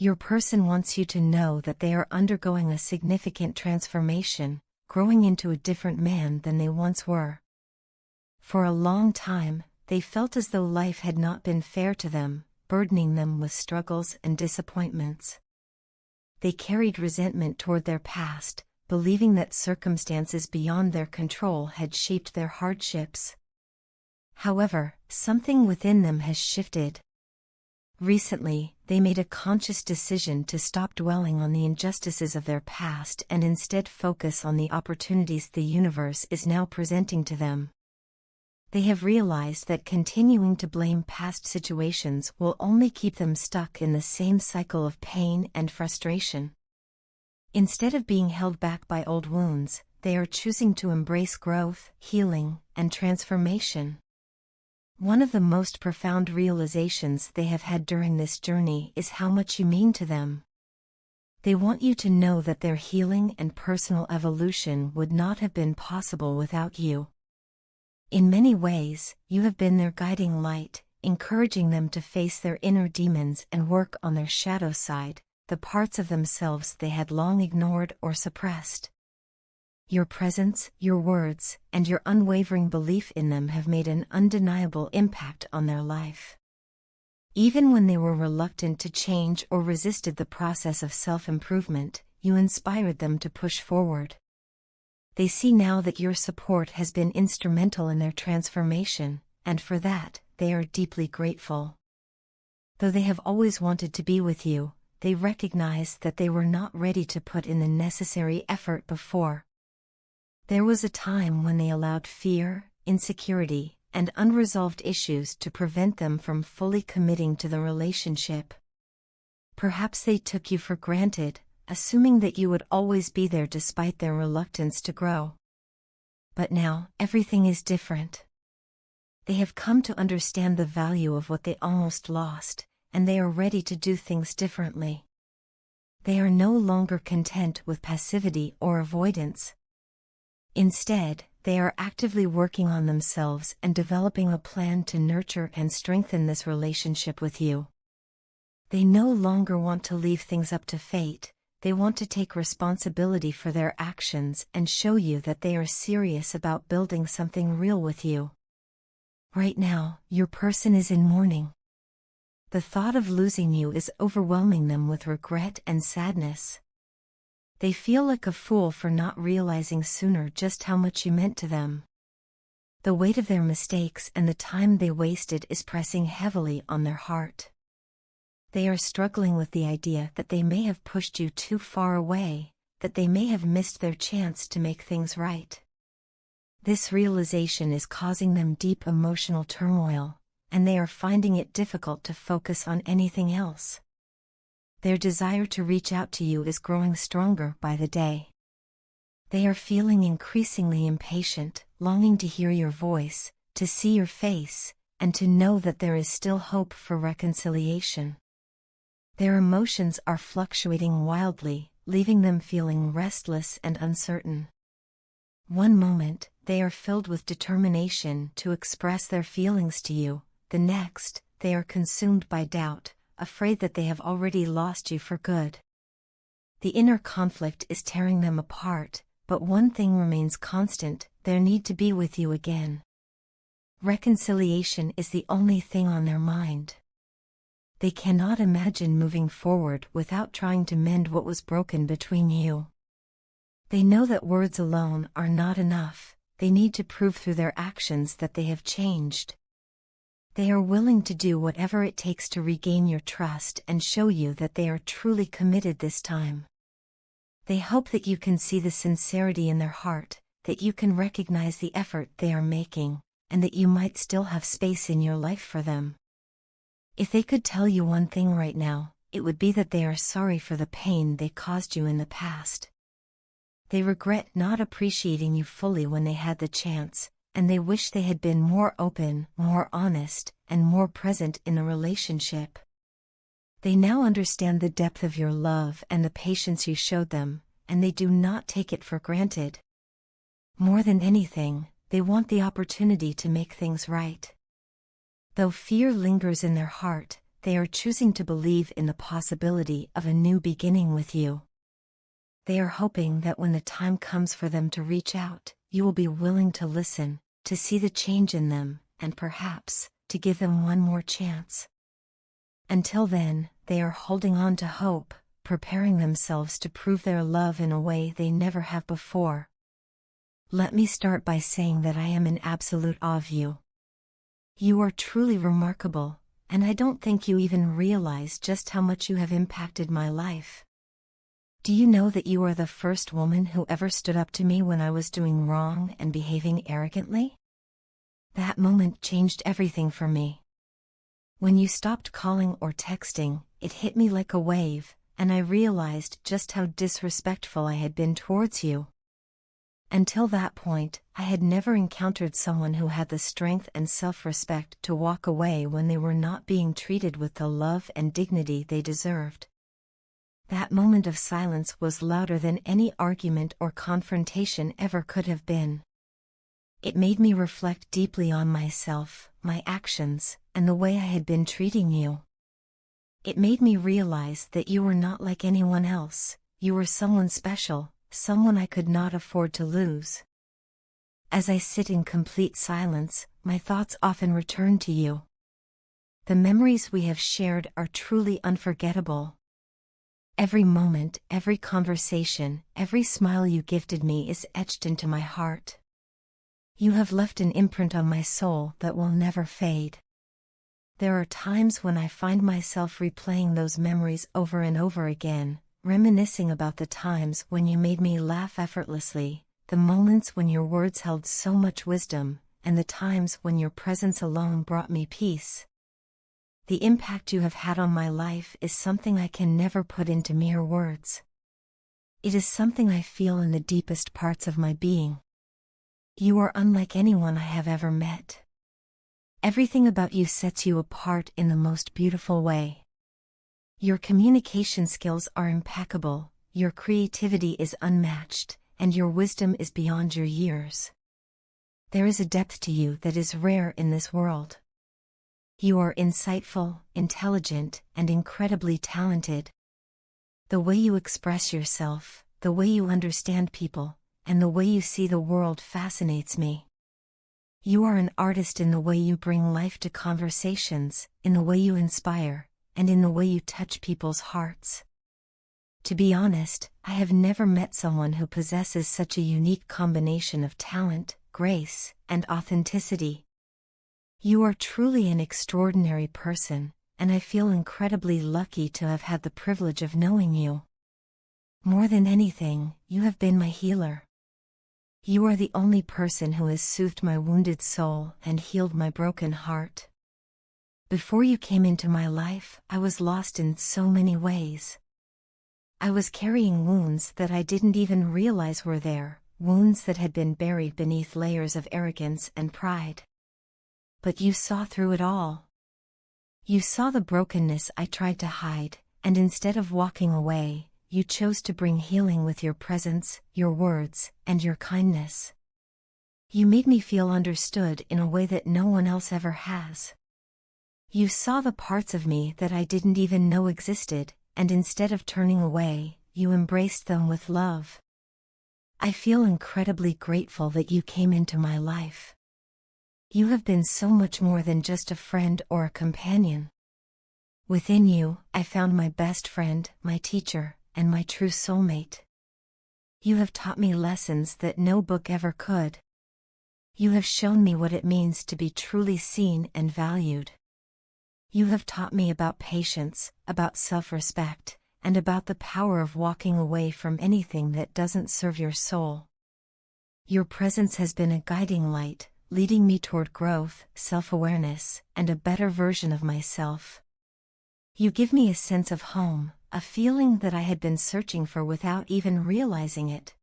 Your person wants you to know that they are undergoing a significant transformation, growing into a different man than they once were. For a long time, they felt as though life had not been fair to them, burdening them with struggles and disappointments. They carried resentment toward their past, believing that circumstances beyond their control had shaped their hardships. However, something within them has shifted. Recently, they made a conscious decision to stop dwelling on the injustices of their past and instead focus on the opportunities the universe is now presenting to them. They have realized that continuing to blame past situations will only keep them stuck in the same cycle of pain and frustration. Instead of being held back by old wounds, they are choosing to embrace growth, healing, and transformation. One of the most profound realizations they have had during this journey is how much you mean to them. They want you to know that their healing and personal evolution would not have been possible without you. In many ways, you have been their guiding light, encouraging them to face their inner demons and work on their shadow side, the parts of themselves they had long ignored or suppressed. Your presence, your words, and your unwavering belief in them have made an undeniable impact on their life. Even when they were reluctant to change or resisted the process of self-improvement, you inspired them to push forward. They see now that your support has been instrumental in their transformation, and for that, they are deeply grateful. Though they have always wanted to be with you, they recognize that they were not ready to put in the necessary effort before. There was a time when they allowed fear, insecurity, and unresolved issues to prevent them from fully committing to the relationship. Perhaps they took you for granted, assuming that you would always be there despite their reluctance to grow. But now, everything is different. They have come to understand the value of what they almost lost, and they are ready to do things differently. They are no longer content with passivity or avoidance. Instead, they are actively working on themselves and developing a plan to nurture and strengthen this relationship with you. They no longer want to leave things up to fate. They want to take responsibility for their actions and show you that they are serious about building something real with you. Right now, your person is in mourning. The thought of losing you is overwhelming them with regret and sadness. They feel like a fool for not realizing sooner just how much you meant to them. The weight of their mistakes and the time they wasted is pressing heavily on their heart. They are struggling with the idea that they may have pushed you too far away, that they may have missed their chance to make things right. This realization is causing them deep emotional turmoil, and they are finding it difficult to focus on anything else. Their desire to reach out to you is growing stronger by the day. They are feeling increasingly impatient, longing to hear your voice, to see your face, and to know that there is still hope for reconciliation. Their emotions are fluctuating wildly, leaving them feeling restless and uncertain. One moment, they are filled with determination to express their feelings to you. The next, they are consumed by doubt, afraid that they have already lost you for good. The inner conflict is tearing them apart, but one thing remains constant: their need to be with you again. Reconciliation is the only thing on their mind. They cannot imagine moving forward without trying to mend what was broken between you. They know that words alone are not enough. They need to prove through their actions that they have changed. They are willing to do whatever it takes to regain your trust and show you that they are truly committed this time. They hope that you can see the sincerity in their heart, that you can recognize the effort they are making, and that you might still have space in your life for them. If they could tell you one thing right now, it would be that they are sorry for the pain they caused you in the past. They regret not appreciating you fully when they had the chance, and they wish they had been more open, more honest, and more present in the relationship. They now understand the depth of your love and the patience you showed them, and they do not take it for granted. More than anything, they want the opportunity to make things right. Though fear lingers in their heart, they are choosing to believe in the possibility of a new beginning with you. They are hoping that when the time comes for them to reach out, you will be willing to listen, to see the change in them, and perhaps, to give them one more chance. Until then, they are holding on to hope, preparing themselves to prove their love in a way they never have before. Let me start by saying that I am in absolute awe of you. You are truly remarkable, and I don't think you even realize just how much you have impacted my life. Do you know that you are the first woman who ever stood up to me when I was doing wrong and behaving arrogantly? That moment changed everything for me. When you stopped calling or texting, it hit me like a wave, and I realized just how disrespectful I had been towards you. Until that point, I had never encountered someone who had the strength and self-respect to walk away when they were not being treated with the love and dignity they deserved. That moment of silence was louder than any argument or confrontation ever could have been. It made me reflect deeply on myself, my actions, and the way I had been treating you. It made me realize that you were not like anyone else, you were someone special, someone I could not afford to lose. As I sit in complete silence, my thoughts often return to you. The memories we have shared are truly unforgettable. Every moment, every conversation, every smile you gifted me is etched into my heart. You have left an imprint on my soul that will never fade. There are times when I find myself replaying those memories over and over again, reminiscing about the times when you made me laugh effortlessly, the moments when your words held so much wisdom, and the times when your presence alone brought me peace. The impact you have had on my life is something I can never put into mere words. It is something I feel in the deepest parts of my being. You are unlike anyone I have ever met. Everything about you sets you apart in the most beautiful way. Your communication skills are impeccable, your creativity is unmatched, and your wisdom is beyond your years. There is a depth to you that is rare in this world. You are insightful, intelligent, and incredibly talented. The way you express yourself, the way you understand people, and the way you see the world fascinates me. You are an artist in the way you bring life to conversations, in the way you inspire, and in the way you touch people's hearts. To be honest, I have never met someone who possesses such a unique combination of talent, grace, and authenticity. You are truly an extraordinary person, and I feel incredibly lucky to have had the privilege of knowing you. More than anything, you have been my healer. You are the only person who has soothed my wounded soul and healed my broken heart. Before you came into my life, I was lost in so many ways. I was carrying wounds that I didn't even realize were there, wounds that had been buried beneath layers of arrogance and pride. But you saw through it all. You saw the brokenness I tried to hide, and instead of walking away, you chose to bring healing with your presence, your words, and your kindness. You made me feel understood in a way that no one else ever has. You saw the parts of me that I didn't even know existed, and instead of turning away, you embraced them with love. I feel incredibly grateful that you came into my life. You have been so much more than just a friend or a companion. Within you, I found my best friend, my teacher, and my true soulmate. You have taught me lessons that no book ever could. You have shown me what it means to be truly seen and valued. You have taught me about patience, about self-respect, and about the power of walking away from anything that doesn't serve your soul. Your presence has been a guiding light, leading me toward growth, self-awareness, and a better version of myself. You give me a sense of home, a feeling that I had been searching for without even realizing it.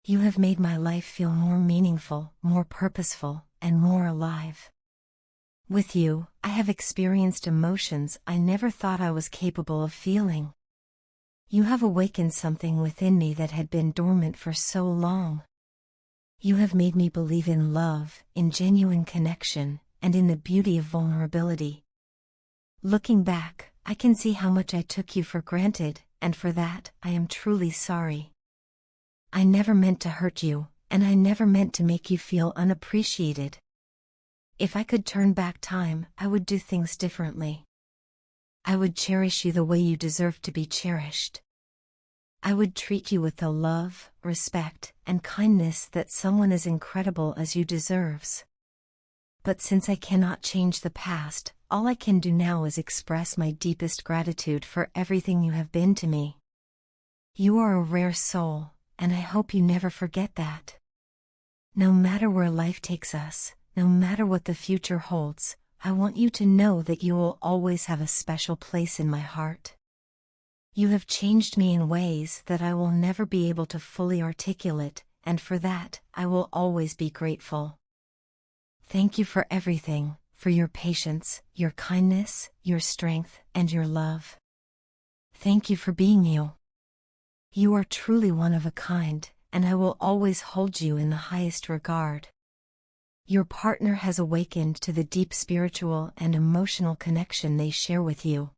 You have made my life feel more meaningful, more purposeful, and more alive. With you, I have experienced emotions I never thought I was capable of feeling. You have awakened something within me that had been dormant for so long. You have made me believe in love, in genuine connection, and in the beauty of vulnerability. Looking back, I can see how much I took you for granted, and for that, I am truly sorry. I never meant to hurt you, and I never meant to make you feel unappreciated. If I could turn back time, I would do things differently. I would cherish you the way you deserve to be cherished. I would treat you with the love, respect, and kindness that someone as incredible as you deserves. But since I cannot change the past, all I can do now is express my deepest gratitude for everything you have been to me. You are a rare soul, and I hope you never forget that. No matter where life takes us, no matter what the future holds, I want you to know that you will always have a special place in my heart. You have changed me in ways that I will never be able to fully articulate, and for that, I will always be grateful. Thank you for everything, for your patience, your kindness, your strength, and your love. Thank you for being you. You are truly one of a kind, and I will always hold you in the highest regard. Your partner has awakened to the deep spiritual and emotional connection they share with you.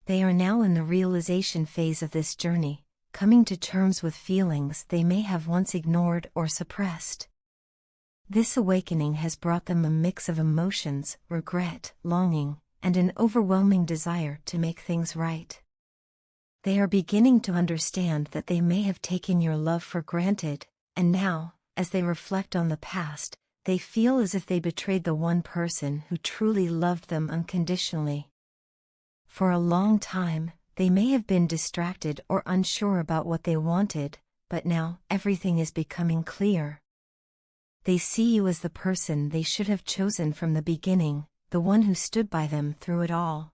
They are now in the realization phase of this journey, coming to terms with feelings they may have once ignored or suppressed. This awakening has brought them a mix of emotions, regret, longing, and an overwhelming desire to make things right. They are beginning to understand that they may have taken your love for granted, and now, as they reflect on the past, they feel as if they betrayed the one person who truly loved them unconditionally. For a long time, they may have been distracted or unsure about what they wanted, but now everything is becoming clear. They see you as the person they should have chosen from the beginning, the one who stood by them through it all.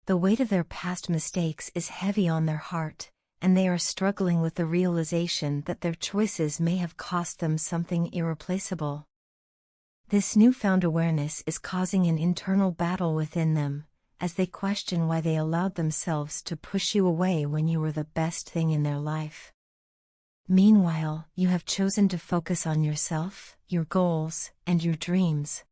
The weight of their past mistakes is heavy on their heart, and they are struggling with the realization that their choices may have cost them something irreplaceable. This newfound awareness is causing an internal battle within them, as they question why they allowed themselves to push you away when you were the best thing in their life. Meanwhile, you have chosen to focus on yourself, your goals, and your dreams.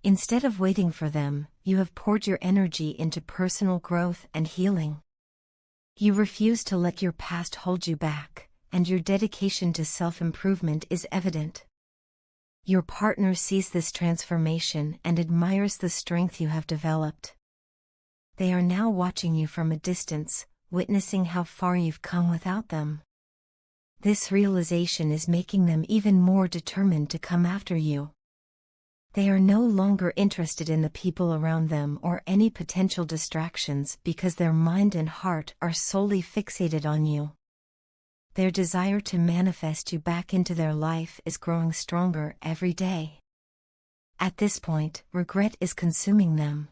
Instead of waiting for them, you have poured your energy into personal growth and healing. You refuse to let your past hold you back, and your dedication to self-improvement is evident. Your partner sees this transformation and admires the strength you have developed. They are now watching you from a distance, witnessing how far you've come without them. This realization is making them even more determined to come after you. They are no longer interested in the people around them or any potential distractions because their mind and heart are solely fixated on you. Their desire to manifest you back into their life is growing stronger every day. At this point, regret is consuming them.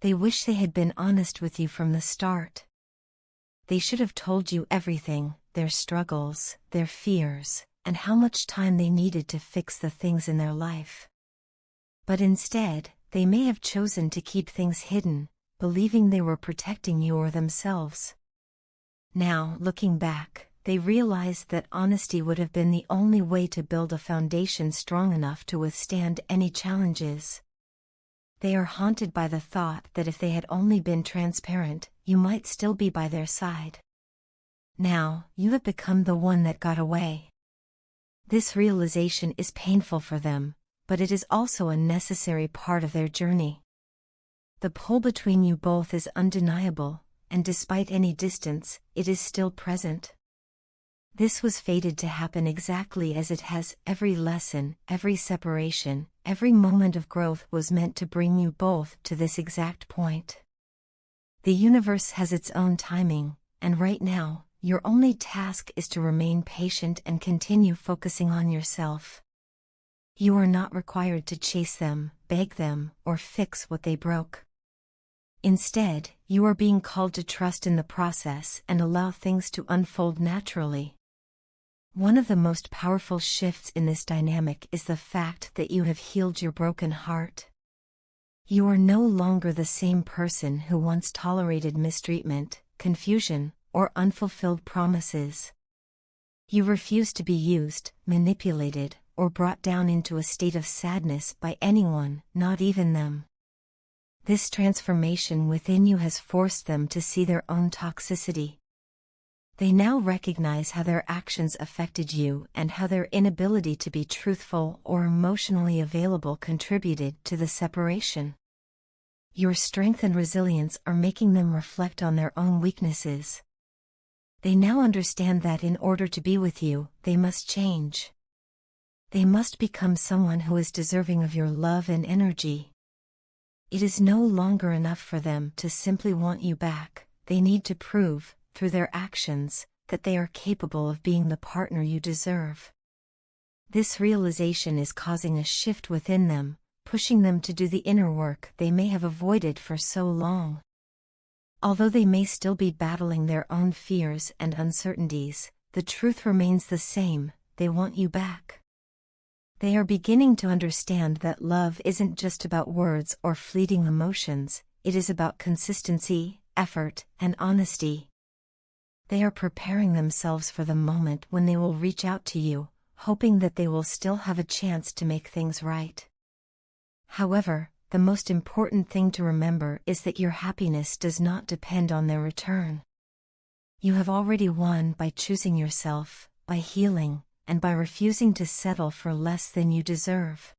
They wish they had been honest with you from the start. They should have told you everything, their struggles, their fears, and how much time they needed to fix the things in their life. But instead, they may have chosen to keep things hidden, believing they were protecting you or themselves. Now, looking back, they realized that honesty would have been the only way to build a foundation strong enough to withstand any challenges. They are haunted by the thought that if they had only been transparent, you might still be by their side. Now, you have become the one that got away. This realization is painful for them, but it is also a necessary part of their journey. The pull between you both is undeniable, and despite any distance, it is still present. This was fated to happen exactly as it has. Every lesson, every separation, every moment of growth was meant to bring you both to this exact point. The universe has its own timing, and right now, your only task is to remain patient and continue focusing on yourself. You are not required to chase them, beg them, or fix what they broke. Instead, you are being called to trust in the process and allow things to unfold naturally. One of the most powerful shifts in this dynamic is the fact that you have healed your broken heart. You are no longer the same person who once tolerated mistreatment, confusion, or unfulfilled promises. You refuse to be used, manipulated, or brought down into a state of sadness by anyone, not even them. This transformation within you has forced them to see their own toxicity. They now recognize how their actions affected you and how their inability to be truthful or emotionally available contributed to the separation. Your strength and resilience are making them reflect on their own weaknesses. They now understand that in order to be with you, they must change. They must become someone who is deserving of your love and energy. It is no longer enough for them to simply want you back. They need to prove, through their actions, that they are capable of being the partner you deserve. This realization is causing a shift within them, pushing them to do the inner work they may have avoided for so long. Although they may still be battling their own fears and uncertainties, the truth remains the same: they want you back. They are beginning to understand that love isn't just about words or fleeting emotions, it is about consistency, effort, and honesty. They are preparing themselves for the moment when they will reach out to you, hoping that they will still have a chance to make things right. However, the most important thing to remember is that your happiness does not depend on their return. You have already won by choosing yourself, by healing, and by refusing to settle for less than you deserve.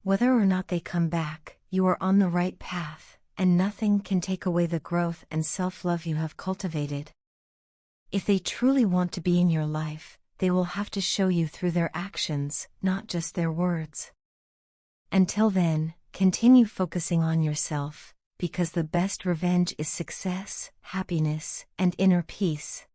Whether or not they come back, you are on the right path, and nothing can take away the growth and self-love you have cultivated. If they truly want to be in your life, they will have to show you through their actions, not just their words. Until then, continue focusing on yourself, because the best revenge is success, happiness, and inner peace.